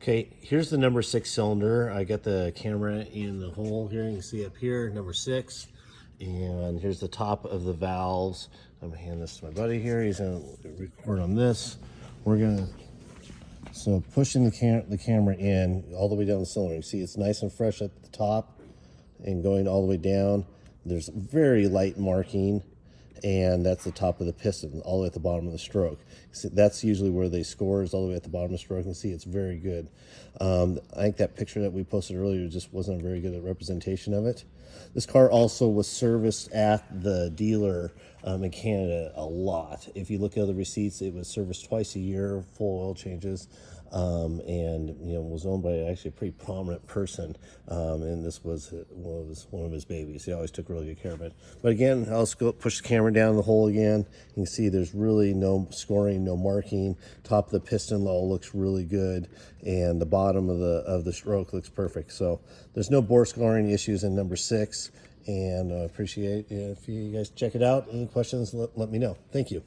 Okay, here's the number 6 cylinder. I got the camera in the hole here. You can see up here, number 6. And here's the top of the valves. I'm gonna hand this to my buddy here. He's gonna record on this. We're gonna, so pushing the camera in all the way down the cylinder. You see it's nice and fresh at the top and going all the way down. There's very light marking, and that's the top of the piston, all the way at the bottom of the stroke. See, that's usually where they score, is all the way at the bottom of the stroke. You can see it's very good. I think that picture that we posted earlier just wasn't a very good representation of it. This car also was serviced at the dealer in Canada a lot. If you look at the receipts, it was serviced twice a year, full oil changes. And was owned by actually a pretty prominent person, and this was one of his babies. He always took really good care of it. But again, I'll just go push the camera down the hole again. You can see there's really no scoring, no marking. Top of the piston level looks really good, and the bottom of the stroke looks perfect. So there's no bore scoring issues in number 6, and I appreciate if you guys check it out. Any questions, let me know. Thank you.